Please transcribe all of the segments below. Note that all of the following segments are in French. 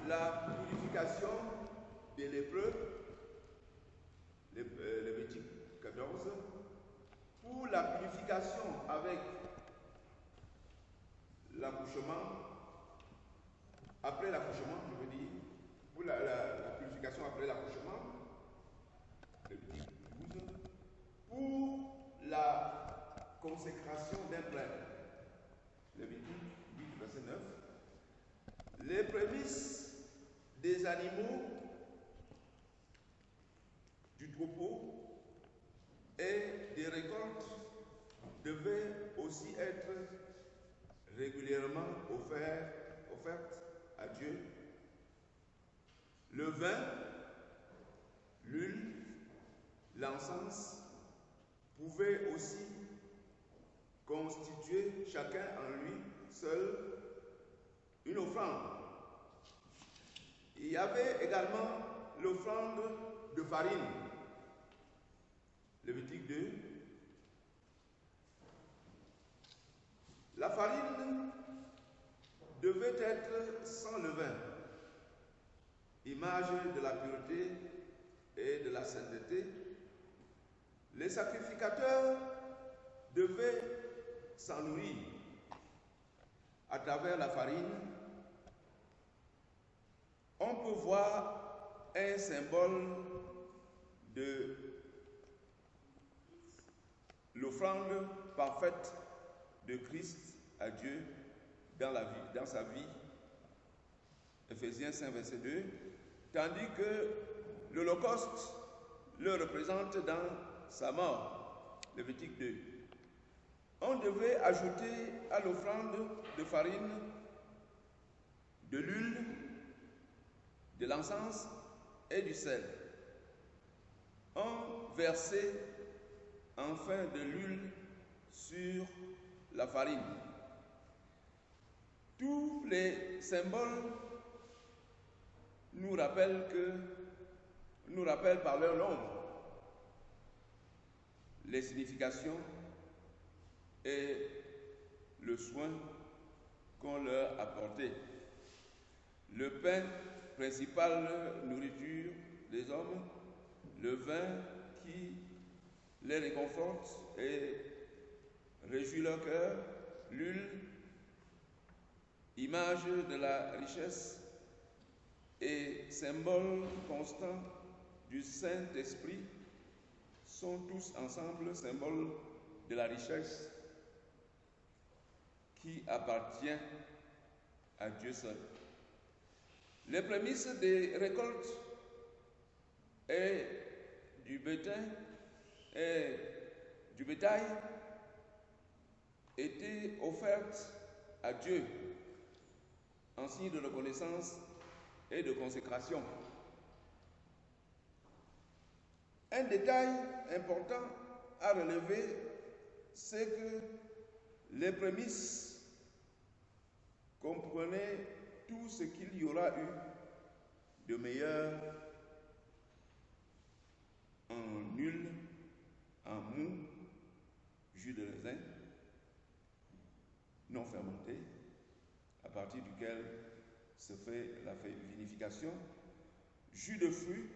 la purification des lépreux, Lévitique 14, pour la purification avec l'accouchement, après l'accouchement, je veux dire, pour la purification après l'accouchement, Lévitique 12, pour la consécration d'un prêtre, Lévitique 8, verset 9, les prémices des animaux du troupeau et des récoltes devaient aussi être régulièrement offertes à Dieu. Le vin, l'huile, l'encens pouvaient aussi constituer chacun en lui seul une offrande. Il y avait également l'offrande de farine, Lévitique 2. La farine devait être sans levain, image de la pureté et de la sainteté. Les sacrificateurs devaient s'en nourrir à travers la farine. On peut voir un symbole de l'offrande parfaite de Christ à Dieu dans sa vie, Ephésiens 5, verset 2, tandis que l'Holocauste le représente dans sa mort, Lévitique 2. On devait ajouter à l'offrande de farine de l'huile, de l'encens et du sel. On versait enfin de l'huile sur la farine. Tous les symboles nous rappellent par leur nombre les significations et le soin qu'on leur apportait. Le pain, principale nourriture des hommes, le vin qui les réconforte et réjouit leur cœur, l'huile, image de la richesse et symbole constant du Saint-Esprit, sont tous ensemble symboles de la richesse qui appartient à Dieu seul. Les prémices des récoltes et du bétail étaient offertes à Dieu en signe de reconnaissance et de consécration. Un détail important à relever, c'est que les prémices comprenaient tout ce qu'il y aura eu de meilleur en huile, en mou, jus de raisin non fermenté, à partir duquel se fait la vinification, jus de fruits,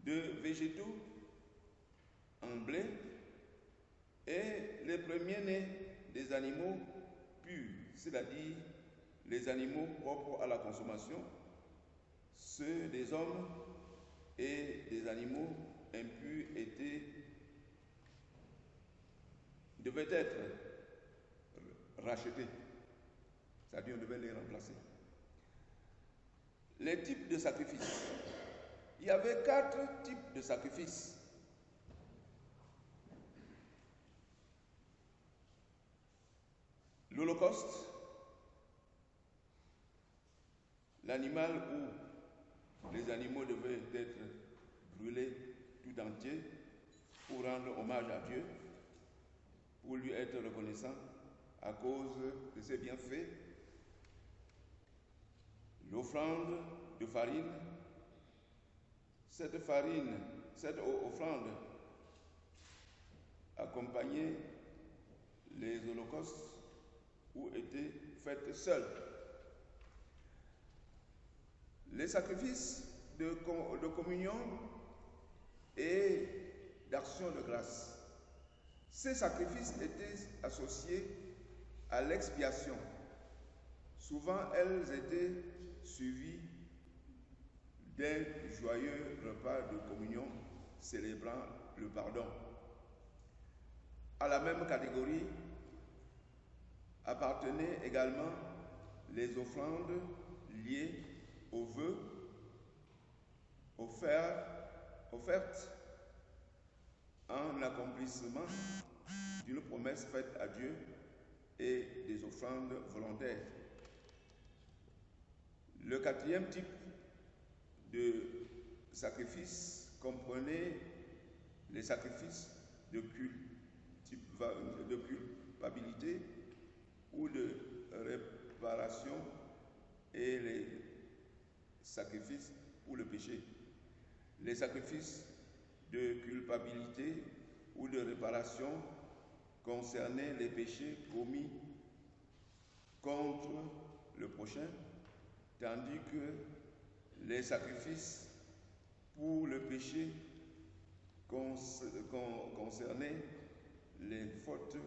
de végétaux en blé et les premiers-nés des animaux purs, c'est-à-dire les animaux propres à la consommation, ceux des hommes et des animaux impurs devaient être rachetés, c'est-à-dire on devait les remplacer. Les types de sacrifices. Il y avait 4 types de sacrifices. L'Holocauste, l'animal où les animaux devaient être brûlés tout entiers pour rendre hommage à Dieu, pour lui être reconnaissant à cause de ses bienfaits. L'offrande de farine. Cette offrande accompagnait les holocaustes ou était faite seule. Les sacrifices de communion et d'action de grâce. Ces sacrifices étaient associés à l'expiation. Souvent, elles étaient suivies d'un joyeux repas de communion célébrant le pardon. À la même catégorie appartenaient également les offrandes liées aux vœux offertes en accomplissement d'une promesse faite à Dieu et des offrandes volontaires. Le quatrième type de sacrifice comprenait les sacrifices de culpabilité ou de réparation et les sacrifices pour le péché. Les sacrifices de culpabilité ou de réparation concernaient les péchés commis contre le prochain, tandis que les sacrifices pour le péché concernaient les fautes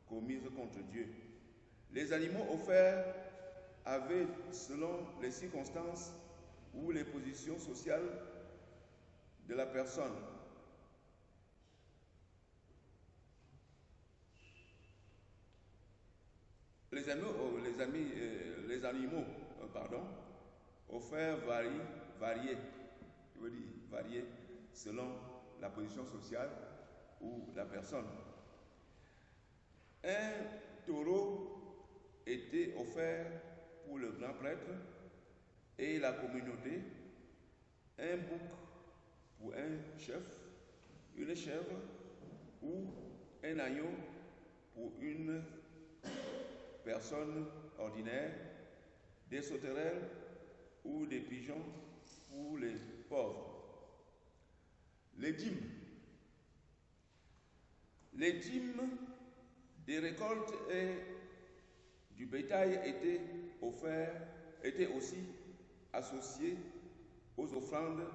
commises contre Dieu. Les animaux offerts avaient, selon les circonstances ou les positions sociales de la personne, les animaux offerts variaient selon la position sociale ou la personne. Un taureau était offert pour le grand prêtre et la communauté, un bouc pour un chef, une chèvre ou un agneau pour une personne ordinaire, des sauterelles ou des pigeons pour les pauvres. Les dîmes. Les dîmes des récoltes et du bétail étaient aussi associés aux offrandes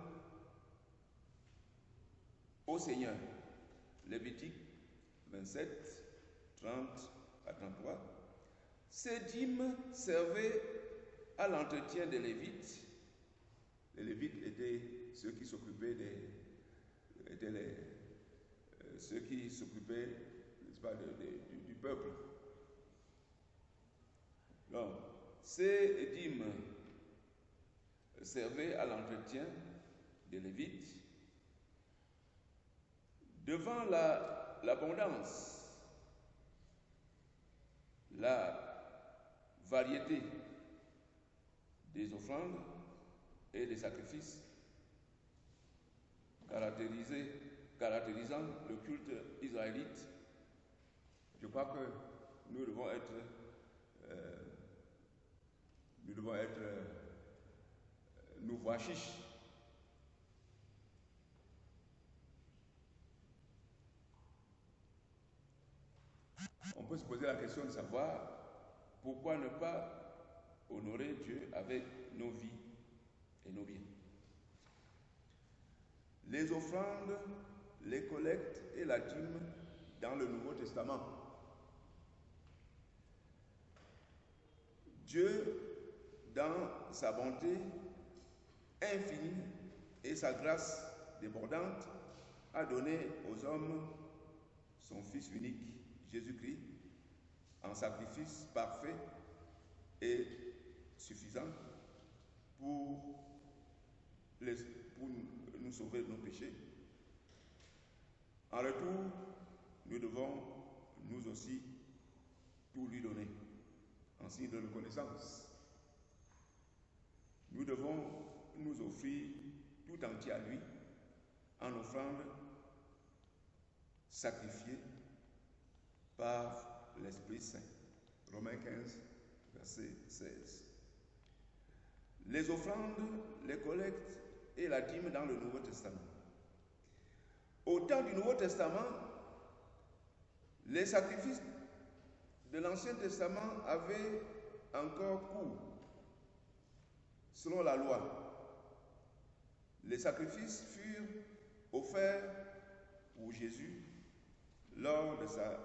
au Seigneur. Lévitique 27, 30 à 33. Ces dîmes servaient à l'entretien des Lévites. Les Lévites étaient ceux qui s'occupaient du peuple. Donc, ces dîmes servaient à l'entretien des Lévites. Devant l'abondance, la variété des offrandes et des sacrifices caractérisant le culte israélite, je crois que nous devons être nous voir chiches. On peut se poser la question de savoir pourquoi ne pas honorer Dieu avec nos vies et nos biens. Les offrandes, les collectes et la dîme dans le Nouveau Testament. Dieu, dans sa bonté infinie et sa grâce débordante, a donné aux hommes son Fils unique, Jésus-Christ, en sacrifice parfait et suffisant pour nous sauver de nos péchés. En retour, nous devons nous aussi tout lui donner en signe de reconnaissance. Nous devons nous offrir tout entier à lui en offrande sacrifiée par l'Esprit Saint. Romains 15, verset 16. Les offrandes, les collectes et la dîme dans le Nouveau Testament. Au temps du Nouveau Testament, les sacrifices de l'Ancien Testament avaient encore cours selon la loi. Les sacrifices furent offerts pour Jésus lors de sa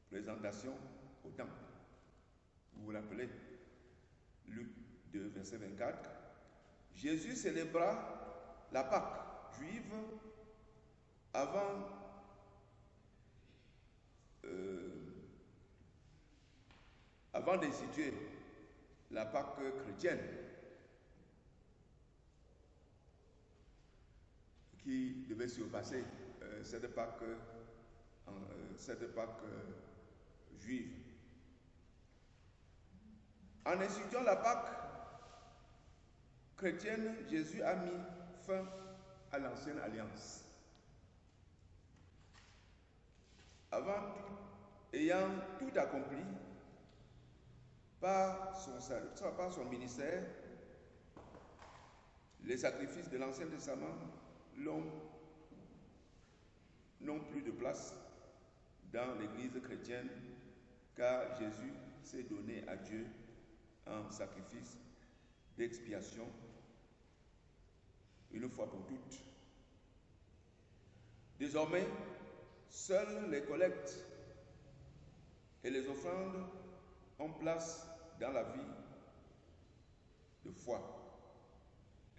présentation au temple. Vous vous rappelez, Luc 2, verset 24. Jésus célébra la Pâque juive avant d'instituer la Pâque chrétienne qui devait surpasser cette Pâque juive. En instituant la Pâque chrétienne, Jésus a mis fin à l'ancienne alliance. Ayant tout accompli par son ministère, les sacrifices de l'Ancien Testament n'ont plus de place dans l'Église chrétienne, car Jésus s'est donné à Dieu en sacrifice d'expiation une fois pour toutes. Désormais, seules les collectes et les offrandes ont place dans la vie de foi,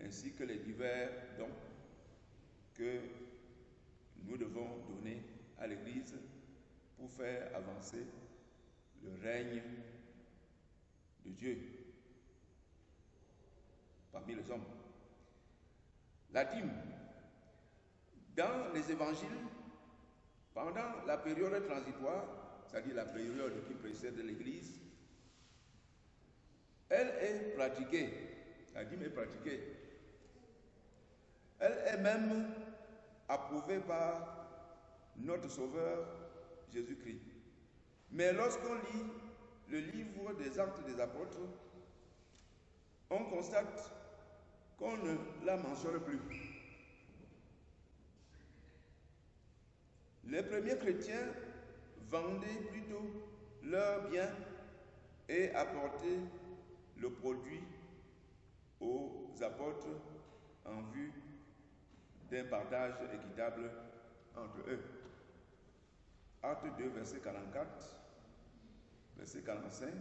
ainsi que les divers dons que nous devons donner à l'Église pour faire avancer le règne de Dieu parmi les hommes. La dîme. Dans les évangiles, pendant la période transitoire, c'est-à-dire la période qui précède l'Église, elle est pratiquée. La dîme est pratiquée. Elle est même approuvée par notre Sauveur Jésus-Christ. Mais lorsqu'on lit le livre des Actes des Apôtres, on constate qu'on ne la mentionne plus. Les premiers chrétiens vendaient plutôt leurs biens et apportaient le produit aux apôtres en vue d'un partage équitable entre eux. Acte 2, verset 44, verset 45,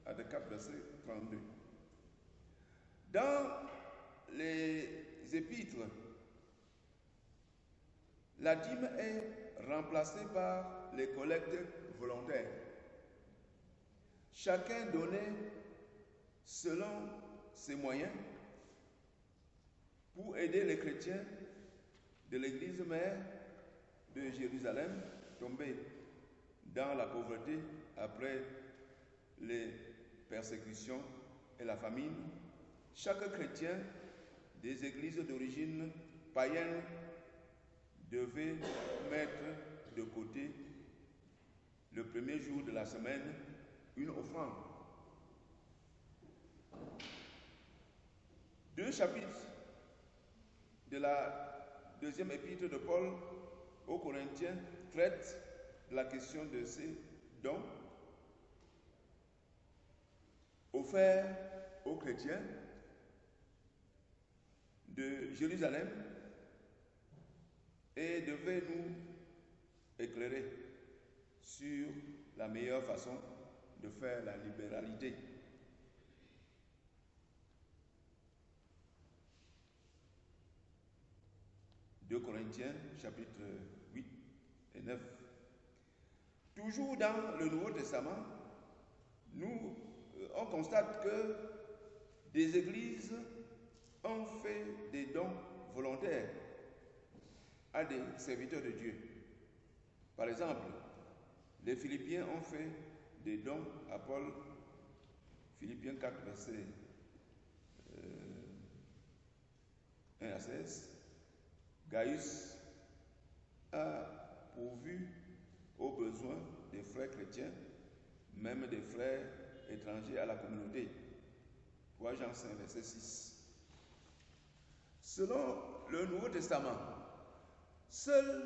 Acte 4, verset 32. Dans les épîtres, la dîme est remplacée par les collectes volontaires. Chacun donnait selon ses moyens pour aider les chrétiens de l'église mère de Jérusalem tombés dans la pauvreté après les persécutions et la famine. Chaque chrétien des églises d'origine païenne devait mettre de côté le premier jour de la semaine une offrande. 2 chapitres de la deuxième épître de Paul aux Corinthiens traitent de la question de ces dons offerts aux chrétiens de Jérusalem et devait nous éclairer sur la meilleure façon de faire la libéralité. « 2 Corinthiens, chapitre 8 et 9. Toujours dans le Nouveau Testament, on constate que des églises ont fait des dons volontaires à des serviteurs de Dieu. Par exemple, les Philippiens ont fait des dons à Paul, Philippiens 4, verset 1 à 16. Gaius a pourvu aux besoins des frères chrétiens, même des frères étrangers à la communauté. 3 Jean 5, verset 6. Selon le Nouveau Testament, selon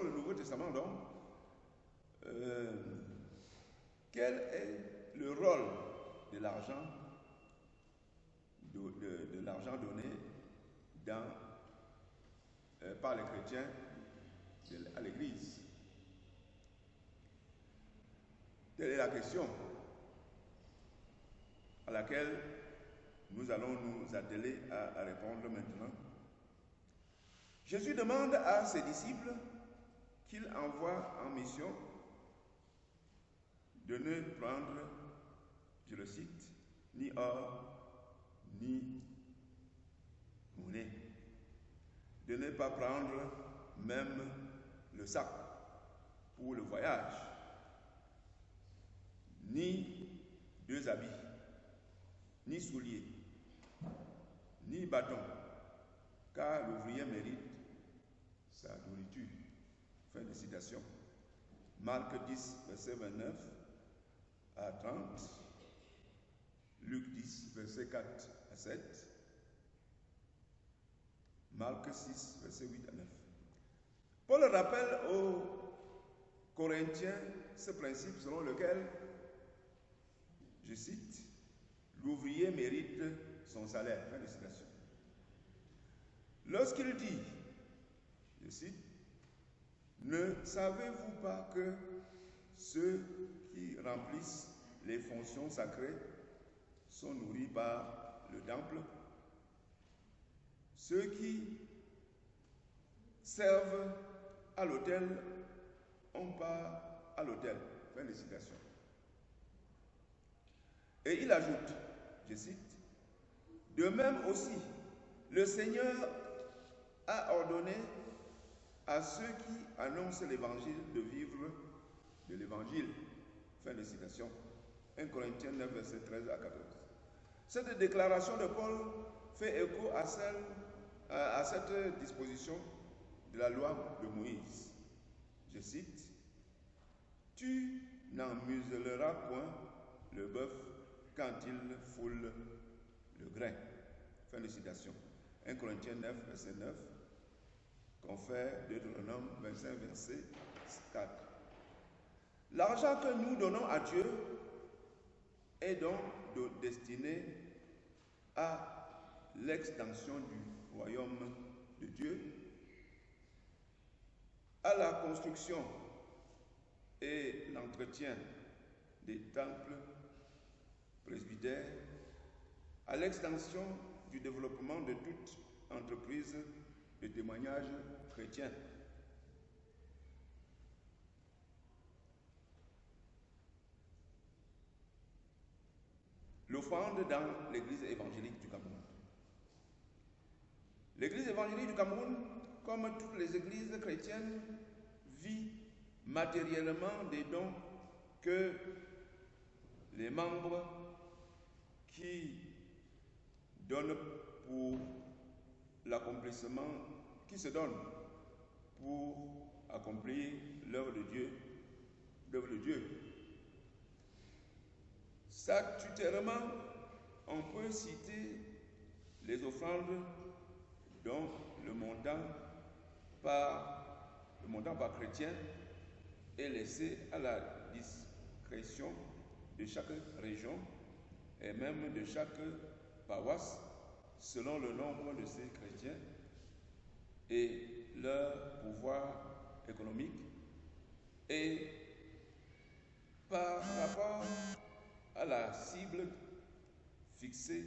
le Nouveau Testament, donc, Quel est le rôle de l'argent donné par les chrétiens à l'Église? Telle est la question à laquelle nous allons nous atteler à répondre maintenant. Jésus demande à ses disciples qu'il envoie en mission de ne prendre, je le cite, ni or, ni monnaie. De ne pas prendre même le sac pour le voyage, ni 2 habits, ni souliers, ni bâton, car l'ouvrier mérite sa nourriture. Fin de citation. Marc 10, verset 29 à 30, Luc 10, verset 4 à 7, Marc 6, verset 8 à 9. Paul rappelle aux Corinthiens ce principe selon lequel, je cite, l'ouvrier mérite son salaire. Fin de citation. Lorsqu'il dit, je cite, ne savez-vous pas que ceux qui remplissent les fonctions sacrées sont nourris par le temple? Ceux qui servent à l'autel ont part à l'autel. Fin de citation. Et il ajoute, je cite, de même aussi, le Seigneur a ordonné à ceux qui annoncent l'évangile de vivre de l'évangile. Fin de citation. 1 Corinthiens 9, verset 13 à 14. Cette déclaration de Paul fait écho à cette disposition de la loi de Moïse. Je cite, tu n'en muselleras point le bœuf quand il foule le grain. Fin de citation. 1 Corinthiens 9, verset 9, confère Deutéronome 25, verset 4. L'argent que nous donnons à Dieu est donc destiné à l'extension du royaume de Dieu, à la construction et l'entretien des temples presbytères, à l'extension du développement de toute entreprise de témoignage chrétien. L'offrande dans l'Église évangélique du Cameroun. L'Église évangélique du Cameroun, comme toutes les églises chrétiennes, vit matériellement des dons que les membres qui donnent pour l'accomplissement, qui se donnent pour accomplir l'œuvre de Dieu. Statutairement, on peut citer les offrandes dont le montant par chrétien est laissé à la discrétion de chaque région et même de chaque paroisse selon le nombre de ces chrétiens et leur pouvoir économique et par rapport à la cible fixée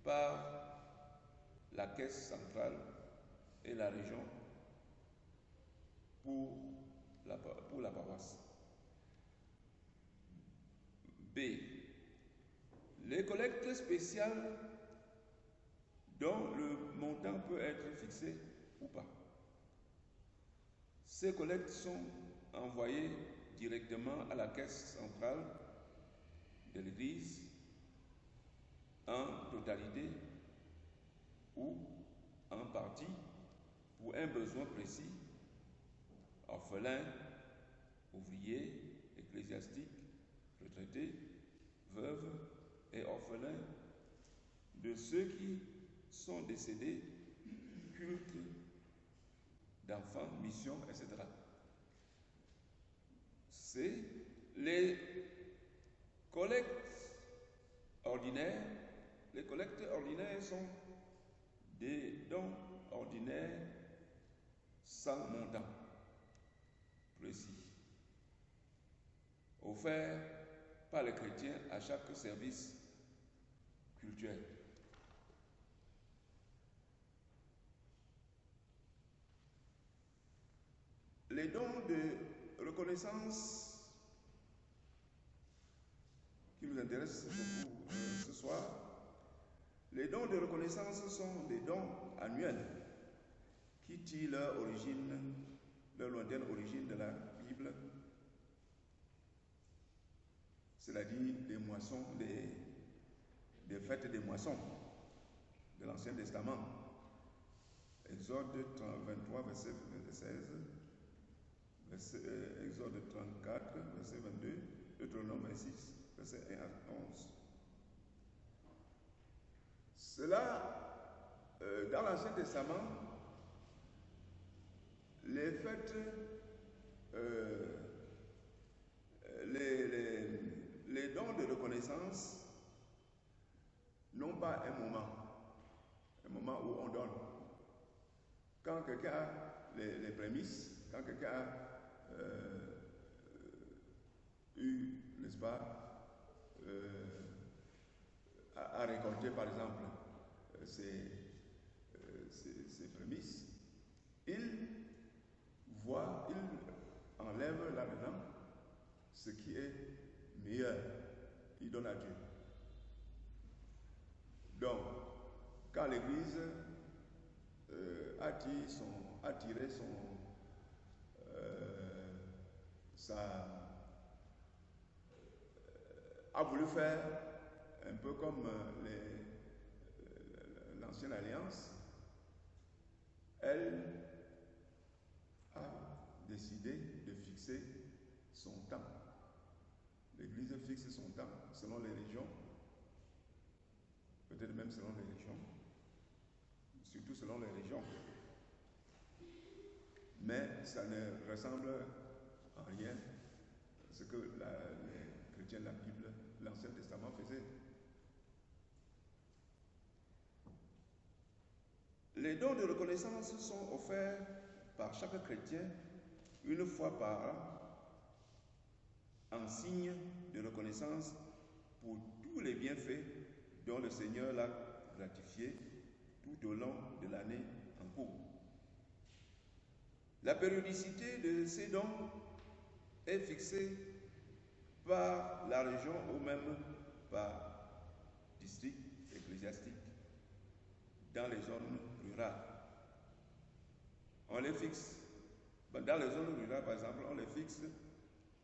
par la caisse centrale et la région pour la paroisse. B. Les collectes spéciales dont le montant peut être fixé ou pas. Ces collectes sont envoyées directement à la caisse centrale de l'Église en totalité ou en partie pour un besoin précis, orphelins, ouvriers, ecclésiastiques, retraités, veuves et orphelins de ceux qui sont décédés, culte d'enfants, mission, etc. C'est les Collectes ordinaires. Les collectes ordinaires sont des dons ordinaires sans montant précis, offerts par les chrétiens à chaque service cultuel. Les dons de reconnaissance qui nous intéressent beaucoup ce soir, les dons de reconnaissance sont des dons annuels qui tirent leur lointaine origine de la Bible, c'est-à-dire des moissons, des fêtes des moissons de l'Ancien Testament. Exode 23, verset 16, Exode 34, verset 22, Deutéronome 26, verset 1 à 11. Cela, dans l'Ancien Testament, les fêtes, les dons de reconnaissance n'ont pas un moment où on donne. Quand quelqu'un a les prémices, quand quelqu'un a eu, n'est-ce pas, à récolter par exemple ses prémices, il enlève là-dedans ce qui est meilleur, il donne à Dieu. Donc, quand l'Église a tiré a voulu faire un peu comme l'ancienne alliance, elle a décidé de fixer son temps. L'Église fixe son temps selon les régions, peut-être même selon les régions, surtout selon les régions. Mais ça ne ressemble en rien à ce que les chrétiens de la Bible, l'Ancien Testament faisaient. Les dons de reconnaissance sont offerts par chaque chrétien une fois par an en signe de reconnaissance pour tous les bienfaits dont le Seigneur l'a gratifié tout au long de l'année en cours. La périodicité de ces dons est fixée par la région ou même par district ecclésiastique dans les zones rurales. On les fixe. Dans les zones rurales, par exemple, on les fixe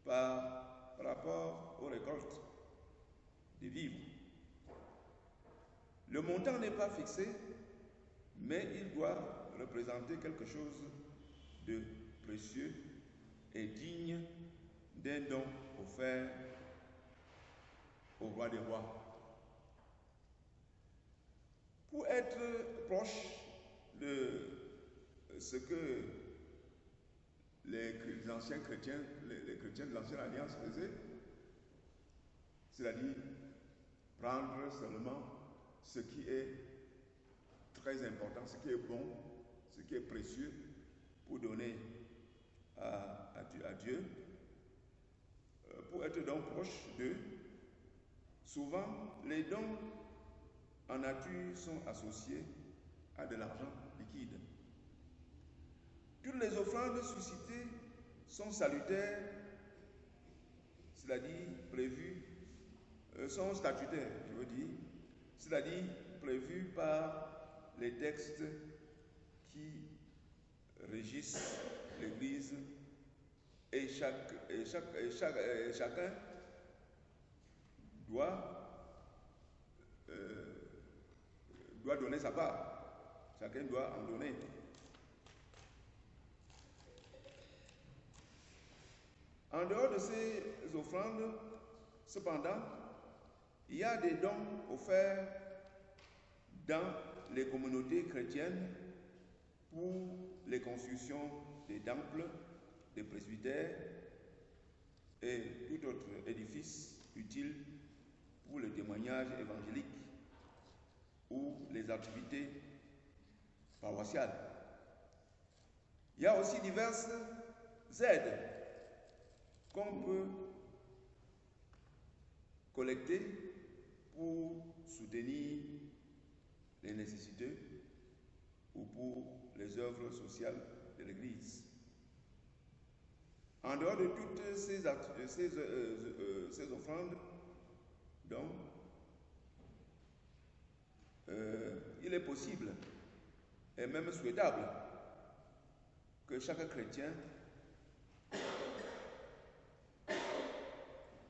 par rapport aux récoltes des vivres. Le montant n'est pas fixé, mais il doit représenter quelque chose de précieux et digne d'un don offert au roi des rois. Pour être proche de ce que les anciens chrétiens, les chrétiens de l'Ancienne Alliance faisaient, c'est-à-dire prendre seulement ce qui est très important, ce qui est bon, ce qui est précieux pour donner à Dieu, pour être donc proche d'eux. Souvent, les dons en nature sont associés à de l'argent liquide. Toutes les offrandes suscitées sont salutaires, c'est-à-dire prévues, sont statutaires, je veux dire, c'est-à-dire prévues par les textes qui régissent l'Église et chacun doit donner sa part. Chacun doit en donner. En dehors de ces offrandes, cependant, il y a des dons offerts dans les communautés chrétiennes pour les constructions des temples, des presbytères et tout autre édifice utile pour le témoignage évangélique ou les activités paroissiales. Il y a aussi diverses aides qu'on peut collecter pour soutenir les nécessités ou pour les œuvres sociales de l'Église. En dehors de toutes ces offrandes, donc, il est possible et même souhaitable que chaque chrétien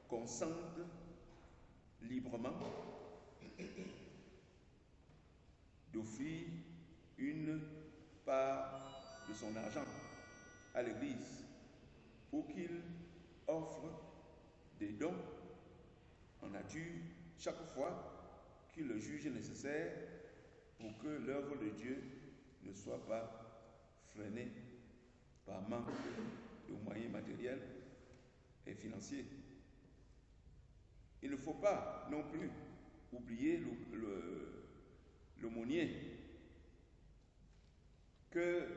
consente librement d'offrir une part de son argent à l'Église ou qu'il offre des dons en nature chaque fois qu'il le juge nécessaire pour que l'œuvre de Dieu ne soit pas freinée par manque de moyens matériels et financiers. Il ne faut pas non plus oublier l'aumônier que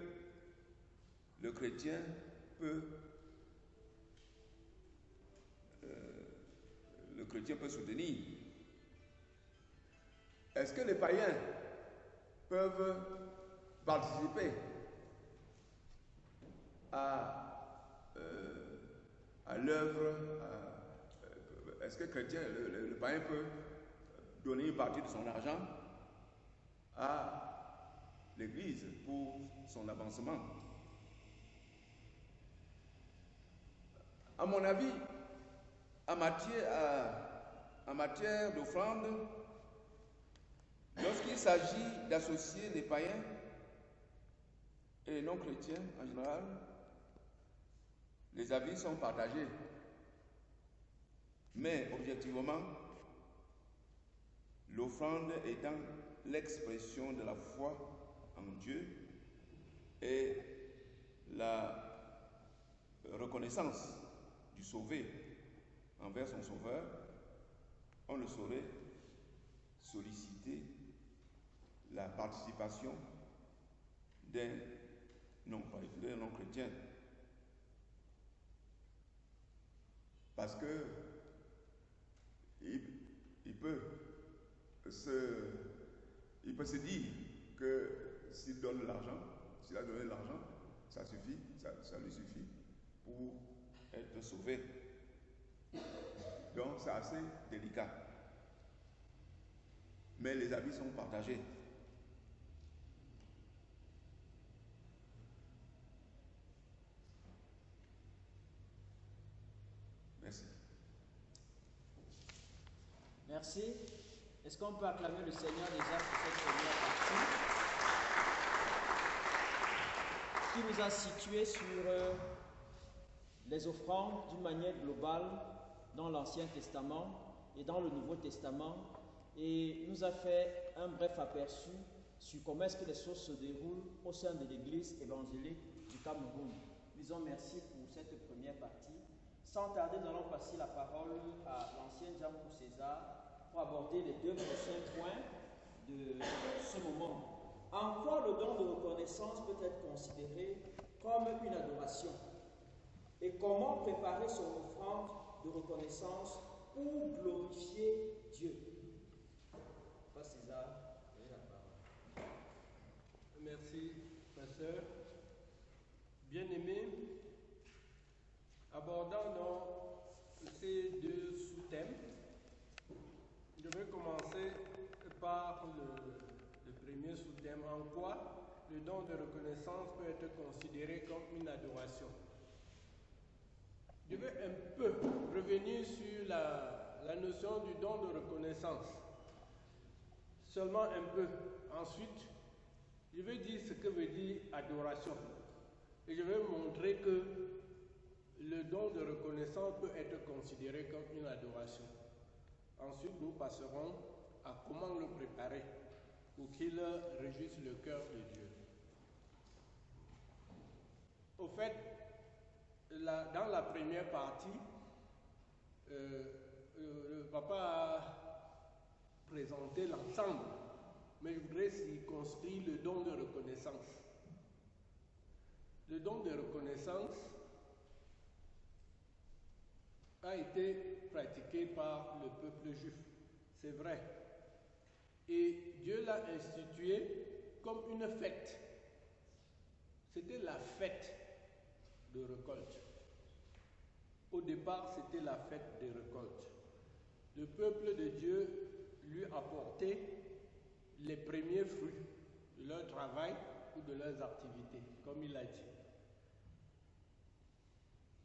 le chrétien peut soutenir. Est-ce que les païens peuvent participer à l'œuvre? Est-ce que le païen peut donner une partie de son argent à l'Église pour son avancement? À mon avis, en matière d'offrande, lorsqu'il s'agit d'associer les païens et les non-chrétiens en général, les avis sont partagés. Mais objectivement, l'offrande étant l'expression de la foi en Dieu et la reconnaissance du sauvé envers son sauveur, on ne saurait solliciter la participation d'un non-chrétien. Parce que il peut se dire que s'il donne l'argent, s'il a donné l'argent, ça suffit, ça lui suffit pour être sauvé. Donc c'est assez délicat. Mais les avis sont partagés. Merci. Merci. Est-ce qu'on peut acclamer le Seigneur déjà pour cette première partie qui nous a situés sur les offrandes d'une manière globale dans l'Ancien Testament et dans le Nouveau Testament et nous a fait un bref aperçu sur comment est-ce que les choses se déroulent au sein de l'Église évangélique du Cameroun. Disons merci pour cette première partie. Sans tarder, nous allons passer la parole à l'ancien Djamkou César pour aborder les deux prochains points de ce moment. En quoi le don de reconnaissance peut être considéré comme une adoration? Et comment préparer son offrande de reconnaissance pour glorifier Dieu? Pas César, vous avez la parole. Merci, pasteur. Bien-aimés, abordant ces deux sous-thèmes, je vais commencer par le premier sous-thème. En quoi le don de reconnaissance peut être considéré comme une adoration? Je vais un peu revenir sur la notion du don de reconnaissance. Seulement un peu. Ensuite, je vais dire ce que veut dire adoration. Et je vais montrer que le don de reconnaissance peut être considéré comme une adoration. Ensuite, nous passerons à comment le préparer pour qu'il réjouisse le cœur de Dieu. Au fait, dans la première partie, le papa présenter l'ensemble, mais je voudrais circonscrire le don de reconnaissance. Le don de reconnaissance a été pratiqué par le peuple juif, c'est vrai. Et Dieu l'a institué comme une fête. C'était la fête de récolte. Au départ, c'était la fête des récoltes. Le peuple de Dieu lui apportait les premiers fruits de leur travail ou de leurs activités, comme il a dit.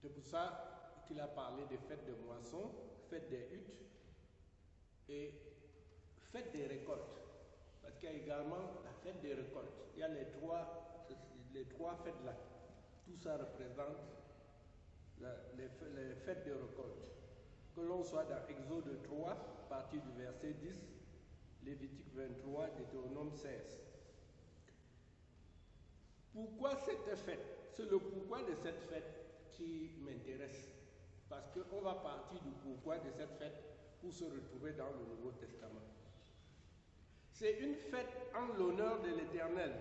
C'est pour ça qu'il a parlé des fêtes de moisson, fêtes des huttes et fêtes des récoltes. Parce qu'il y a également la fête des récoltes. Il y a les trois fêtes là. Tout ça représente les fêtes de récolte. Que l'on soit dans Exode 3, à partir du verset 10, Lévitique 23, Deutéronome 16. Pourquoi cette fête? C'est le pourquoi de cette fête qui m'intéresse. Parce qu'on va partir du pourquoi de cette fête pour se retrouver dans le Nouveau Testament. C'est une fête en l'honneur de l'Éternel,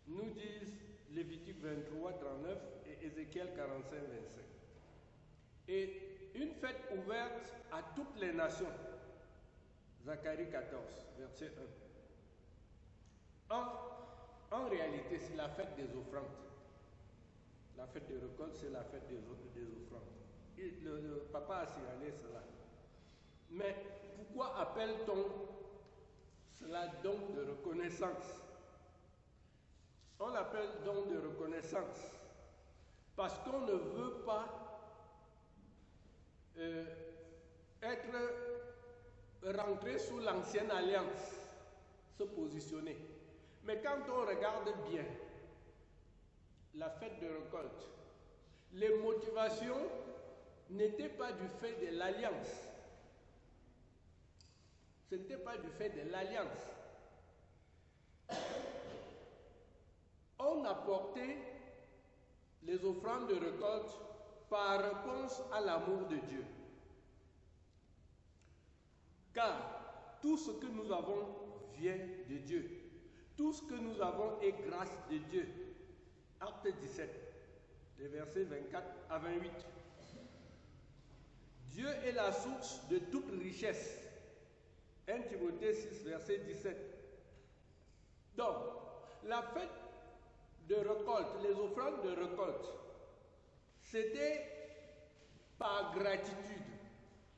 nous disent Lévitique 23, 39 et Ézéchiel 45, 25. Et une fête ouverte à toutes les nations. Zacharie 14, verset 1. En réalité, c'est la fête des offrandes. La fête des récoltes, c'est la fête des offrandes. Et le papa a signalé cela. Mais pourquoi appelle-t-on cela don de reconnaissance? On l'appelle don de reconnaissance parce qu'on ne veut pas rentrer sous l'ancienne alliance, se positionner. Mais quand on regarde bien la fête de récolte, les motivations n'étaient pas du fait de l'alliance. Ce n'était pas du fait de l'alliance. On apportait les offrandes de récolte par réponse à l'amour de Dieu. Car tout ce que nous avons vient de Dieu. Tout ce que nous avons est grâce de Dieu. Acte 17, les versets 24 à 28. Dieu est la source de toute richesse. 1 Timothée 6, verset 17. Donc, la fête de récolte, les offrandes de récolte, c'était par gratitude,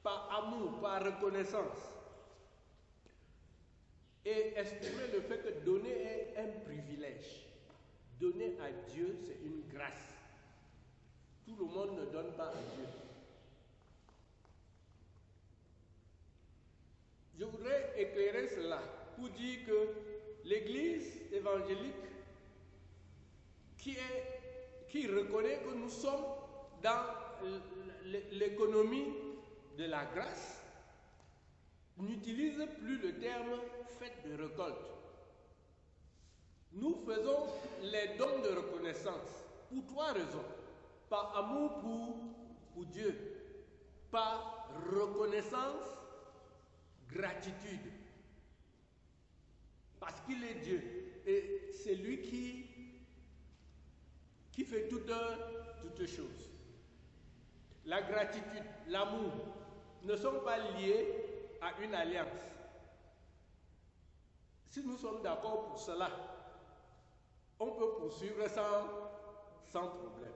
par amour, par reconnaissance. Et exprimer le fait que donner est un privilège. Donner à Dieu, c'est une grâce. Tout le monde ne donne pas à Dieu. Je voudrais éclairer cela pour dire que l'Église évangélique qui reconnaît que nous sommes dans l'économie de la grâce n'utilise plus le terme fête de récolte. Nous faisons les dons de reconnaissance pour trois raisons. Par amour pour Dieu, par reconnaissance, gratitude. Parce qu'il est Dieu et c'est lui qui fait toutes choses. La gratitude, l'amour ne sont pas liés à une alliance. Si nous sommes d'accord pour cela, on peut poursuivre sans problème.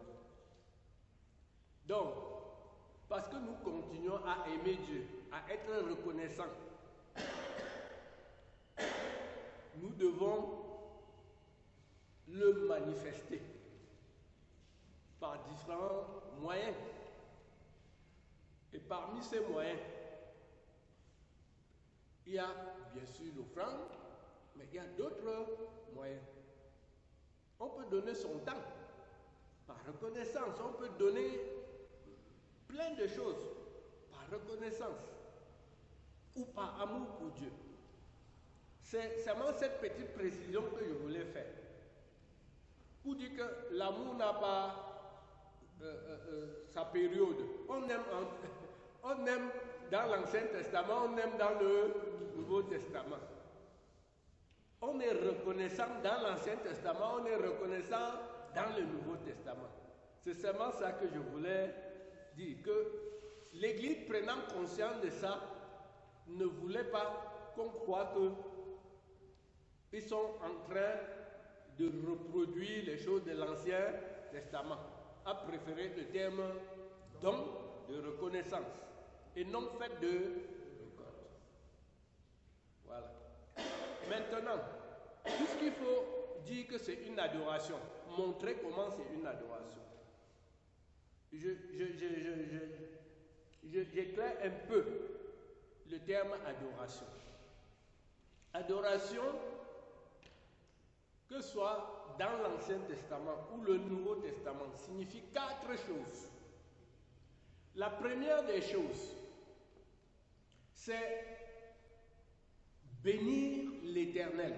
Donc, parce que nous continuons à aimer Dieu, à être reconnaissants, nous devons le manifester par différents moyens. Et parmi ces moyens, il y a bien sûr l'offrande, mais il y a d'autres moyens. On peut donner son temps par reconnaissance, on peut donner plein de choses par reconnaissance ou par amour pour Dieu. C'est seulement cette petite précision que je voulais faire pour dire que l'amour n'a pas sa période. On aime dans l'Ancien Testament, on aime dans le Nouveau Testament. On est reconnaissant dans l'Ancien Testament, on est reconnaissant dans le Nouveau Testament. C'est seulement ça que je voulais dire, que l'Église prenant conscience de ça, ne voulait pas qu'on croie qu'ils sont en train de reproduire les choses de l'Ancien Testament, a préféré le terme don de reconnaissance et non fait de récolte. Voilà. Maintenant, puisqu'il faut dire que c'est une adoration, montrer comment c'est une adoration. J'éclaire un peu le terme adoration. Adoration, que ce soit dans l'Ancien Testament ou le Nouveau Testament, signifie 4 choses. La première des choses, c'est bénir l'Éternel.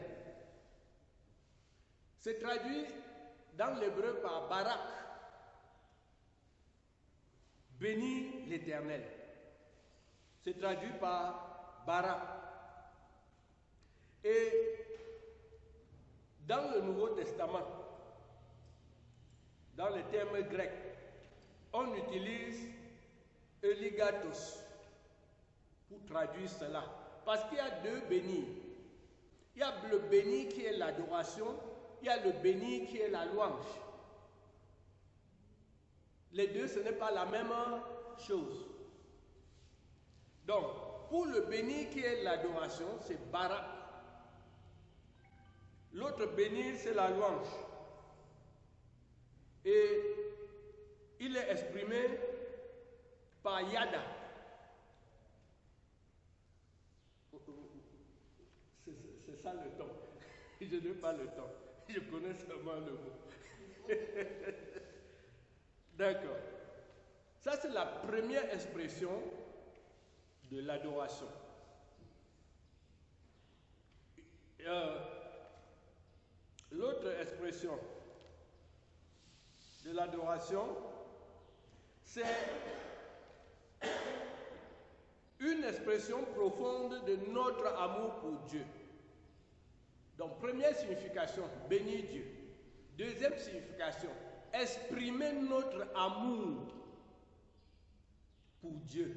C'est traduit dans l'hébreu par barak. Bénir l'Éternel. C'est traduit par barak. Et dans le Nouveau Testament, dans les termes grecs, on utilise eligatos pour traduire cela. Parce qu'il y a 2 bénis. Il y a le béni qui est l'adoration, il y a le béni qui est la louange. Les deux, ce n'est pas la même chose. Donc, pour le béni qui est l'adoration, c'est barak. L'autre béni, c'est la louange. Et il est exprimé par yada. C'est ça le temps. Je n'ai pas le temps. Je connais seulement le mot. D'accord. Ça, c'est la première expression de l'adoration. L'autre expression de l'adoration, c'est une expression profonde de notre amour pour Dieu. Donc, première signification, bénir Dieu. Deuxième signification, exprimer notre amour pour Dieu.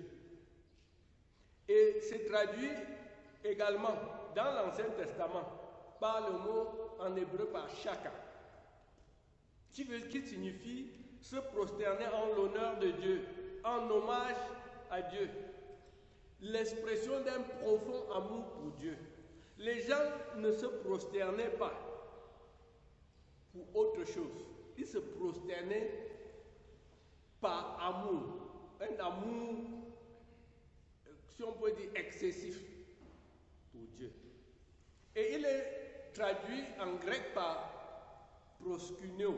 Et c'est traduit également dans l'Ancien Testament par le mot en hébreu par shaka, qui signifie se prosterner en l'honneur de Dieu, en hommage à Dieu. L'expression d'un profond amour pour Dieu. Les gens ne se prosternaient pas pour autre chose. Ils se prosternaient par amour. Un amour, si on peut dire, excessif pour Dieu. Et il est traduit en grec par proskuneo.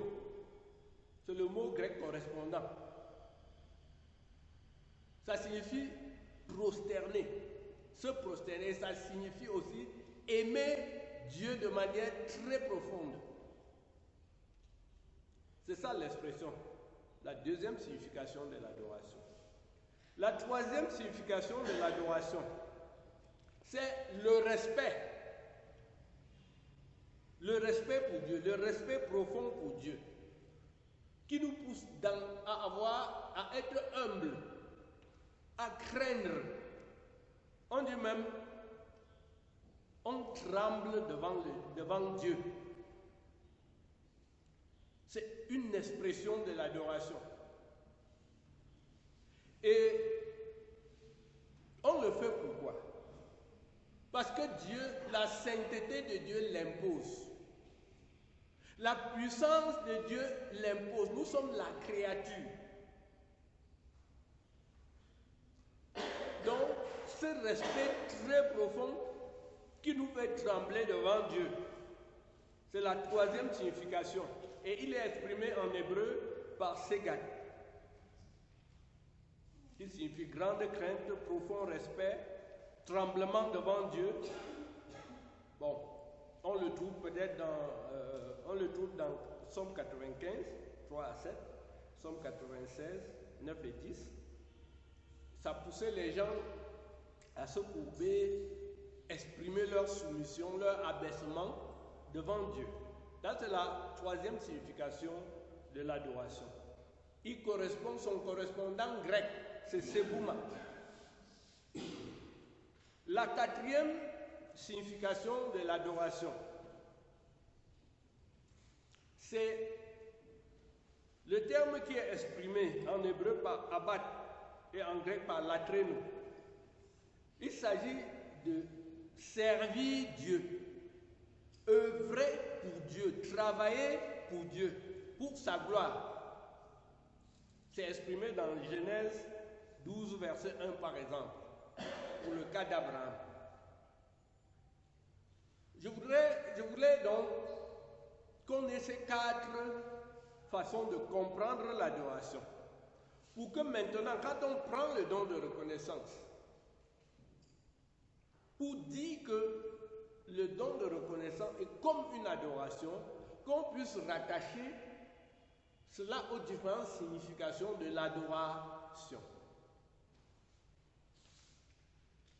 C'est le mot grec correspondant. Ça signifie prosterner. Se prosterner, ça signifie aussi aimer Dieu de manière très profonde. C'est ça l'expression, la deuxième signification de l'adoration. La troisième signification de l'adoration, c'est le respect. Le respect pour Dieu, le respect profond pour Dieu, qui nous pousse à être humble, à craindre. On dit même, on tremble devant Dieu. C'est une expression de l'adoration. Et on le fait pourquoi? Parce que Dieu, la sainteté de Dieu l'impose. La puissance de Dieu l'impose. Nous sommes la créature. Donc, ce respect très profond qui nous fait trembler devant Dieu, c'est la troisième signification. Et il est exprimé en hébreu par Segat, qui signifie grande crainte, profond respect, tremblement devant Dieu. Bon, on le trouve peut-être dans Psaume 95, 3 à 7, Psaume 96, 9 et 10. ça poussait les gens à se courber, exprimer leur soumission, leur abaissement devant Dieu. Ça, c'est la troisième signification de l'adoration. Son correspondant grec, c'est Sebouma. La quatrième signification de l'adoration, c'est le terme qui est exprimé en hébreu par abat et en grec par latreno. Il s'agit de servir Dieu, œuvrer pour Dieu, travailler pour Dieu, pour sa gloire. C'est exprimé dans Genèse 12, verset 1 par exemple, pour le cas d'Abraham. Je voudrais donc qu'on ait ces 4 façons de comprendre l'adoration. Pour que maintenant, quand on prend le don de reconnaissance, pour dire que le don de reconnaissance est comme une adoration, qu'on puisse rattacher cela aux différentes significations de l'adoration.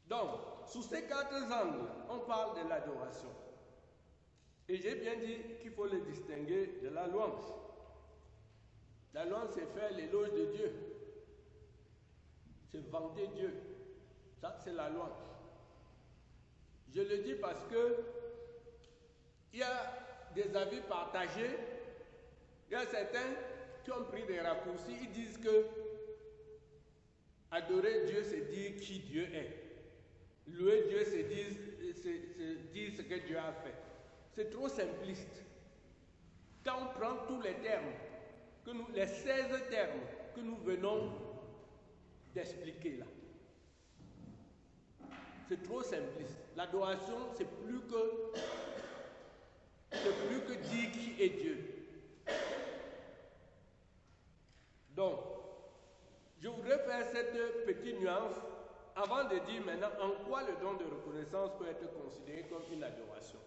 Donc, sous ces 4 angles, on parle de l'adoration. Et j'ai bien dit qu'il faut le distinguer de la louange. La louange, c'est faire l'éloge de Dieu. C'est vanter Dieu. Ça, c'est la louange. Je le dis parce que il y a des avis partagés. Il y a certains qui ont pris des raccourcis. Ils disent que adorer Dieu, c'est dire qui Dieu est. Louer Dieu, c'est dire ce que Dieu a fait. C'est trop simpliste. Quand on prend tous les termes, les 16 termes que nous venons d'expliquer là, c'est trop simpliste. L'adoration, c'est plus que dire qui est Dieu. Donc, je voudrais faire cette petite nuance avant de dire maintenant en quoi le don de reconnaissance peut être considéré comme une adoration.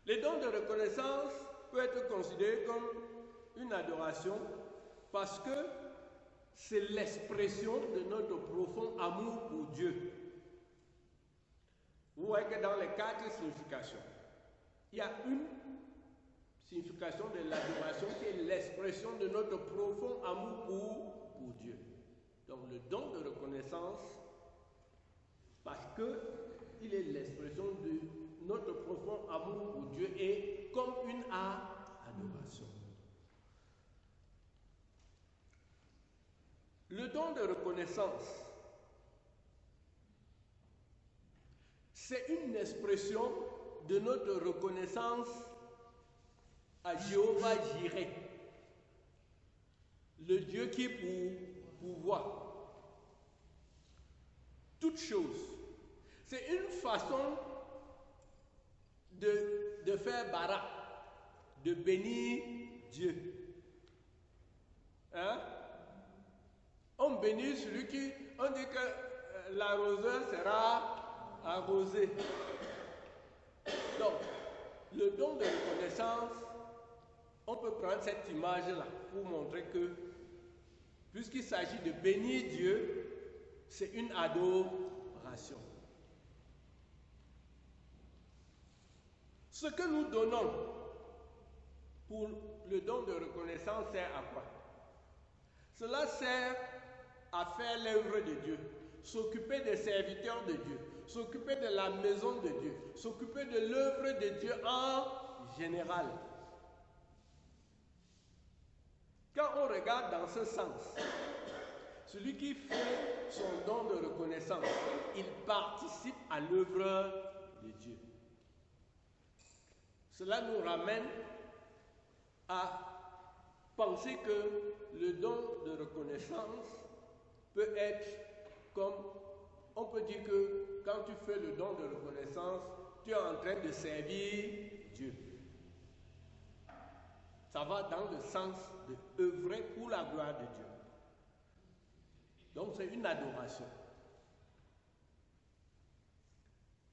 Le don de reconnaissance peut être considéré comme une adoration parce que c'est l'expression de notre profond amour pour Dieu. Vous voyez que dans les 4 significations, il y a une signification de l'adoration qui est l'expression de notre profond amour pour Dieu. Donc le don de reconnaissance, parce qu'il est l'expression de notre profond amour pour Dieu, est comme une adoration. Le don de reconnaissance, c'est une expression de notre reconnaissance à Jéhovah Jireh, le Dieu qui pourvoit toutes choses. C'est une façon de faire bara, de bénir Dieu. Hein? On bénit celui qui, on dit que l'arroseur sera arrosé. Donc, le don de reconnaissance, on peut prendre cette image-là pour montrer que, puisqu'il s'agit de bénir Dieu, c'est une adoration. Ce que nous donnons pour le don de reconnaissance sert à quoi? Cela sert à faire l'œuvre de Dieu, s'occuper des serviteurs de Dieu, s'occuper de la maison de Dieu, s'occuper de l'œuvre de Dieu en général. Quand on regarde dans ce sens, celui qui fait son don de reconnaissance, il participe à l'œuvre de Dieu. Cela nous ramène à penser que le don de reconnaissance peut être comme, on peut dire que quand tu fais le don de reconnaissance, tu es en train de servir Dieu. Ça va dans le sens de œuvrer pour la gloire de Dieu. Donc c'est une adoration.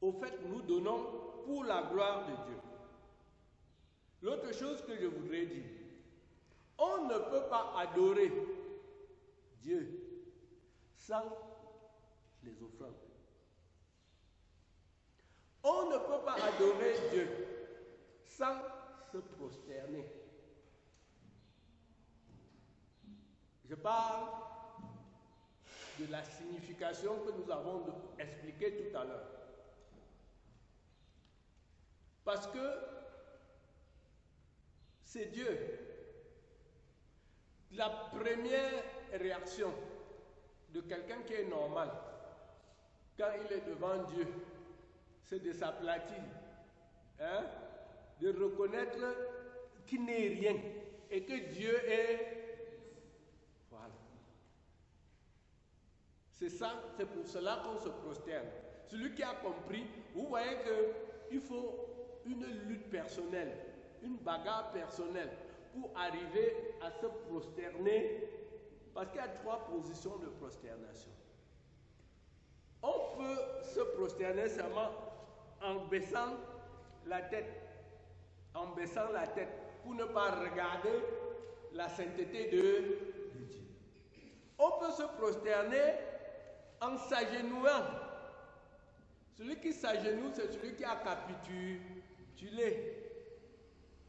Au fait, nous donnons pour la gloire de Dieu. L'autre chose que je voudrais dire, on ne peut pas adorer Dieu sans les offrandes. On ne peut pas adorer Dieu sans se prosterner. Je parle de la signification que nous avons expliquée tout à l'heure. Parce que c'est Dieu. La première réaction de quelqu'un qui est normal, quand il est devant Dieu, c'est de s'aplatir, de reconnaître qu'il n'est rien et que Dieu est... Voilà. C'est ça, c'est pour cela qu'on se prosterne. Celui qui a compris, vous voyez qu'il faut une lutte personnelle, une bagarre personnelle pour arriver à se prosterner, parce qu'il y a 3 positions de prosternation. On peut se prosterner seulement en baissant la tête, pour ne pas regarder la sainteté de Dieu. On peut se prosterner en s'agenouillant. Celui qui s'agenouille, c'est celui qui a capitulé.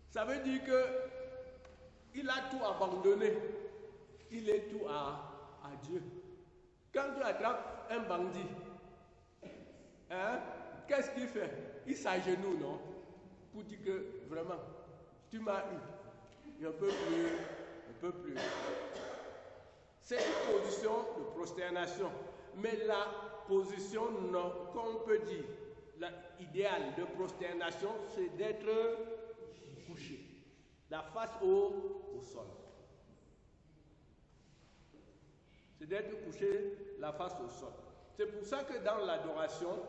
Ça veut dire qu'il a tout abandonné. Il est tout à Dieu. Quand tu attrapes un bandit, qu'est-ce qu'il fait? Il s'agenouille, non? Pour dire que vraiment, tu m'as eu. Je ne peux plus. C'est une position de prosternation. Mais la position qu'on peut dire, l'idéal de prosternation, c'est d'être couché, la face au sol. C'est d'être couché, la face au sol. C'est pour ça que dans l'adoration,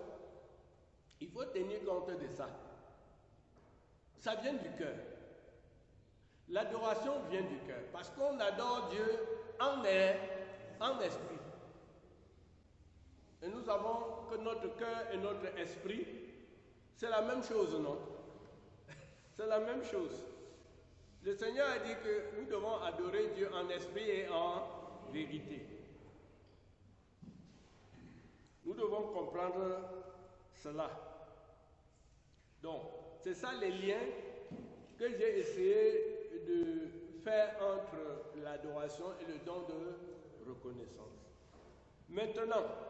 il faut tenir compte de ça. Ça vient du cœur. L'adoration vient du cœur, parce qu'on adore Dieu en esprit. Et nous savons que notre cœur et notre esprit, c'est la même chose, non? C'est la même chose. Le Seigneur a dit que nous devons adorer Dieu en esprit et en vérité. Nous devons comprendre cela. Donc, c'est ça les liens que j'ai essayé de faire entre l'adoration et le don de reconnaissance. Maintenant,